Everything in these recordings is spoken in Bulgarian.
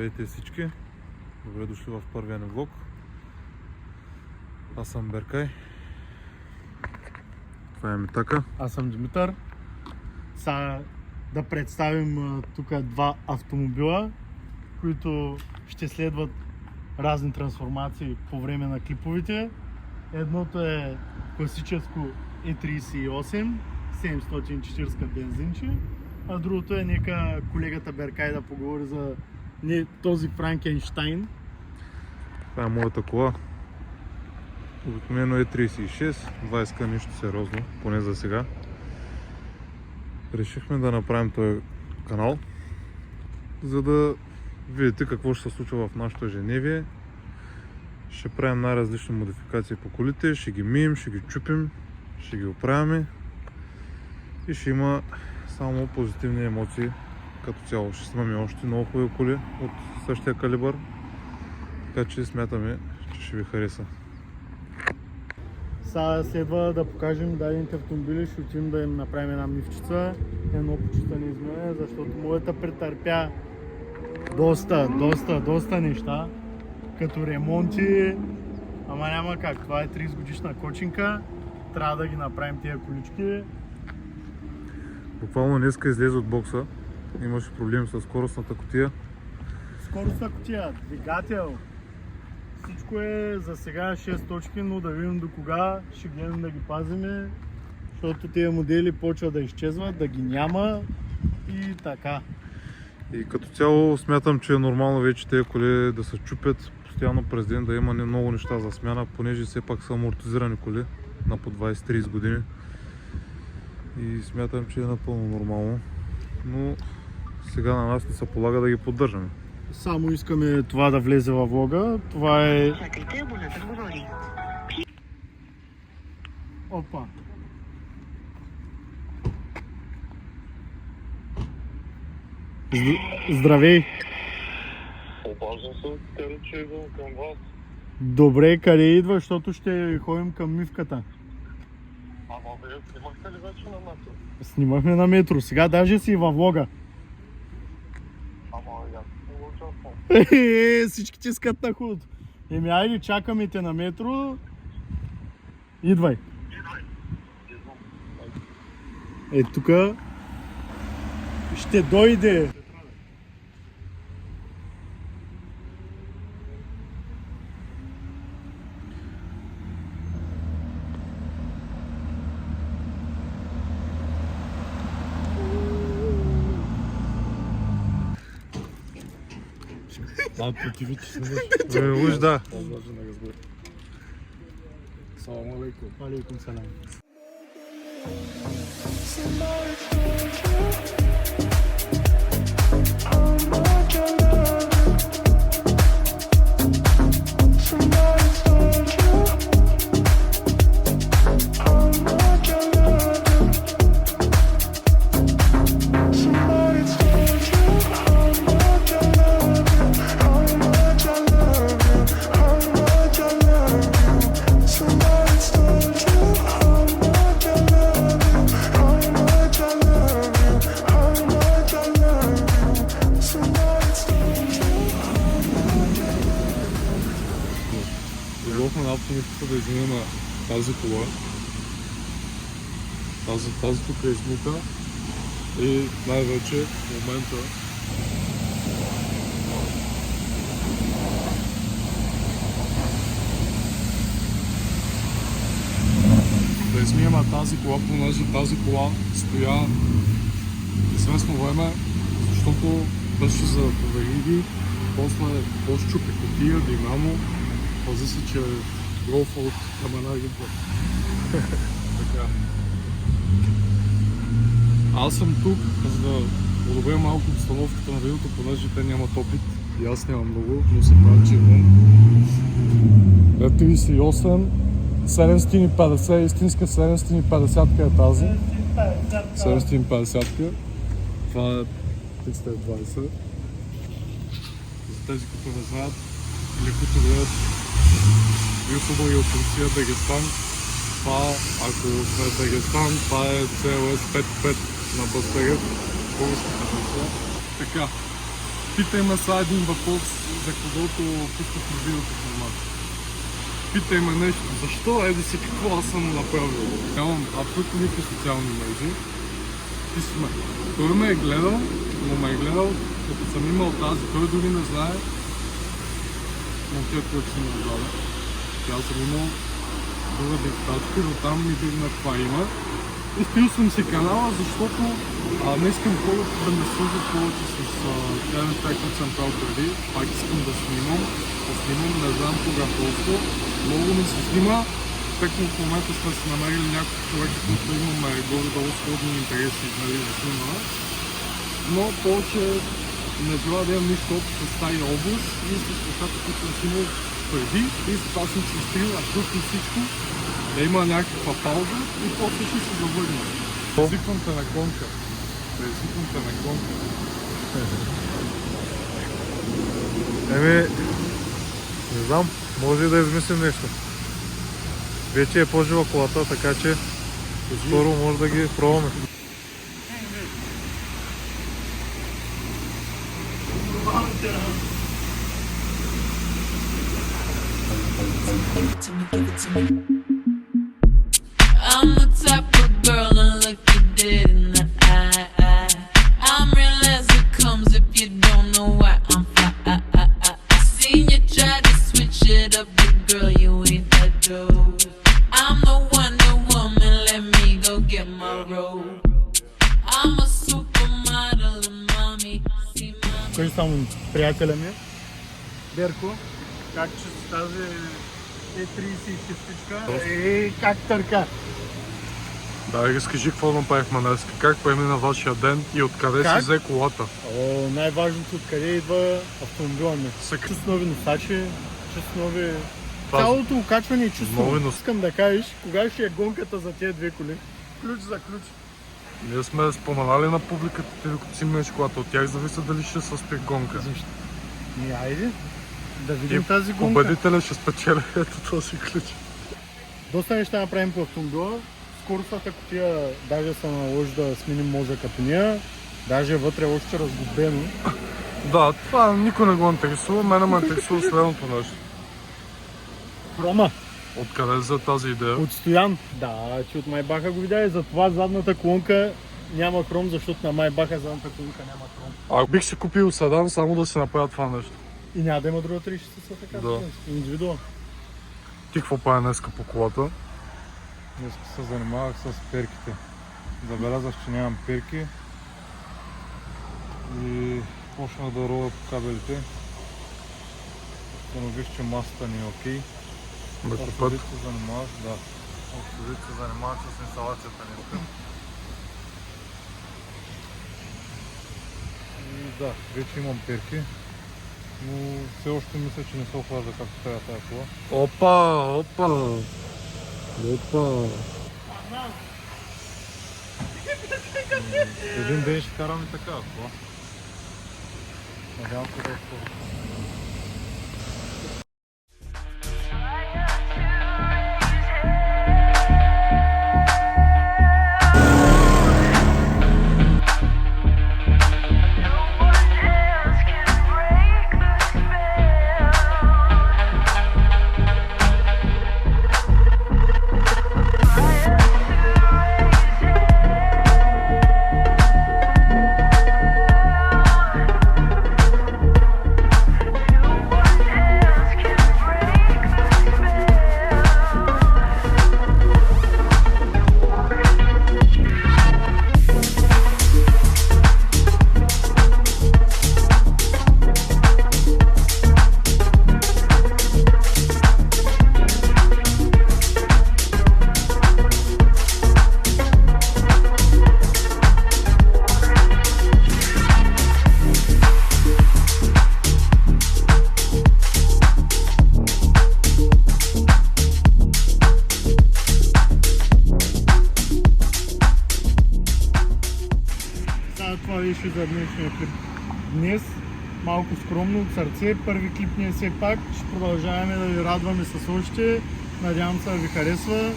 Здравейте всички! Добре дошли в първия ни влог. Аз съм Беркай. Това е Митака. Аз съм Димитър. Сега да представим тук два автомобила, които ще следват разни трансформации по време на клиповете. Едното е класическо E38 740 бензинче, а другото е нека колегата Беркай да поговори за този Франкенщайн. Това е моята кола. Обикновено е 36, 20 нищо сериозно, поне за сега. Решихме да направим този канал, за да видите какво ще се случва в нашото ежедневие. Ще правим най-различни модификации по колите, ще ги мием, ще ги чупим, ще ги оправяме и ще има само позитивни емоции като цяло. Ще снимаме още много хубави коли от същия калибър, така че смятаме, че ще ви хареса. Сега следва да покажем дадените автомобили, ще отидем да им направим една мивчица, едно почистване изменение, защото моята претърпя доста неща, като ремонти, ама няма как, това е 30 годишна кочинка, трябва да ги направим тия колички. Буквално днеска излезе от бокса, имаше проблем с скоростната кутия. Скоростна кутия, двигател, всичко е за сега 6 точки, но да видим до кога ще гледам да ги пазиме, защото тези модели почват да изчезват, да ги няма и така. И като цяло смятам, че е нормално вече тези коли да се чупят постоянно през ден, да има много неща за смяна, понеже все пак са амортизирани коли на по 20-30 години. И смятам, че е напълно нормално, но сега на нас не се полага да ги поддържаме. Само искаме това да влезе във влога. Това е... Опа! Здравей! Обаждам се, къде че идвам към вас. Добре, къде идва, защото ще ходим към мивката. Ама вие снимахте ли вече на метро? Снимахме на метро, сега даже си във влога. Ама аз не го участвам. Всички ти искат на хубавото. Еми айде, чакаме те на метро. Идвай. Идвам. Е, тука ще дойде. Противите снимаш. Уж да. Даже не разбира. Салам алейкум. Алейкум салам. Дойдохме на автомивката да изминем тази кола. Тази тук е измита и най-вече в момента да измием тази кола, понеже тази кола стоя известно време, защото беше за вериги, после щупи кутия, динамо. Пази се, че голфа от камена идва. Така. Аз съм тук, за да подобря малко обстановката на видеото, понеже те нямат опит и аз нямам много, но се правя, че имам. 38, 750, истинска 750 е тази. 750. Това е 320. За тези, които не знаят или които гледат ютубъри от Русия, Дагестан, това, ако сме в Дагестан, това е CLS 55 на Бастарет, българската версия. Така, Питай ме сега един въпрос, за когото пусках на видеото формат. Питай ме нещо, защо, еди си какво аз съм направил. Нямам абсолютно никакви социални мрежи. Писме. Той ме е гледал, но ме е гледал, като съм имал тази, той дори не знае. Но тя, който си ме отдаде. Аз съм имал друга диктатка, но там ми дигна това има. Изпил съм си канала, защото не искам хората да ме свързват повече с тези неща, които съм правил преди. Пак искам да снимам, не знам кога просто. Много ми се снима. Тъкмо в момента сме си намерили някакви човека, които имаме горе-долу сходни интереси, нали, за снимане. Но повече не желая да имам нищо общо с тази област и с нещата, които съм снимал преди. И затова съм се изтрил абсолютно всичко. Да има някаква пауза и после ще се завърна. Предизвиквам те на гонка. Не знам, може и да измислим нещо. Вече е по-жива колата, така че скоро може да ги пробваме. I'm the type of girl to look you dead in the eye. I'm real as it comes if you don't know why I'm fly. I seen you try to switch it up, but girl, you ain't that dope. I'm the Wonder Woman, let me go get my robe. I'm a supermodel and mommy, see my... Кой само приятеля ми? Берко, как че с тази Е30 как търка? Да, разкажи какво направихме днес. Как премина вашия ден и откъде си взе колата? Най-важното откъде идва автомобила ми. Чуст нови носачи, чуст нови... Това- Цялото окачване е чувство. Нови нос- Искам да кажеш, кога ще е гонката за тези две коли? Ключ за ключ. Ние сме споменали на публиката, ти докато си минеш колата. От тях зависи дали ще състои гонка. Айде, да видим И тази гонка. победителя ще спечели ето този ключ. Доста неща направим по автомобила. Скоростната кутия даже се наложи да сменим мозъка по нея. Даже вътре е още разгубено. Да, това никой не го интересува. Мене ме интересува следното нещо. Хрома. Откъде за тази идея? От Стоян. Да, че от Майбаха го видя и затова задната колонка няма хром, защото на Майбаха задната колонка няма хром. Бих си купил седан само да се направя това нещо. И няма да има друга 36 така. Да. Индивидуално. Ти какво прави днеска по колата? Днес се занимавах с перките. Забелязах, че нямам перки и почнах да ровя по кабелите. Установих, че масата ни е окей. Път. се занимавах, да. Се занимавах с инсталацията днес. И да, вече имам перки, но все още мисля, че не се охлажда както трябва тази кола. Опа! Един ден ще караме така, кола. Надявам се да е скоро. Това беше за днешния клип. Днес малко скромно от сърце, първи клип ни е все пак. Ще продължаваме да ви радваме с още. Надявам се да ви харесва.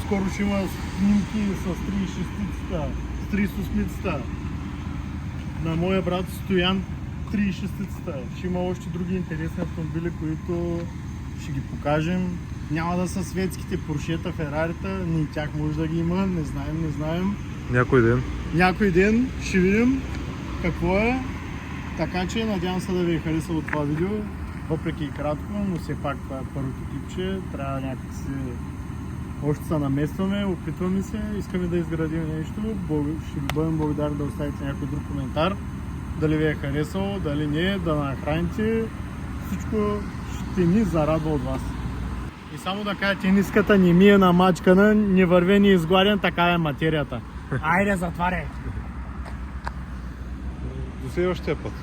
Скоро ще има снимки с 36-цата, с 38-цата на моя брат Стоян 36-цата. Ще има още други интересни автомобили, които ще ги покажем. Няма да са светските Поршета, Ферарита, ни тях може да ги има, не знаем. Някой ден. Някой ден ще видим какво е. Така че надявам се да ви е харесало това видео, въпреки и кратко, но все пак това е първото клипче. Трябва някакси още се наместваме, опитваме се, искаме да изградим нещо. Ще ви бъдем благодарни да оставите някой друг коментар. Дали ви е харесало, дали не, да нахраните. Всичко ще ни зарадва от вас. И само да кажа, тениската не ми е намачкана, не върве, не изгладен, така е материята. Айде, затваряй! До следващия път.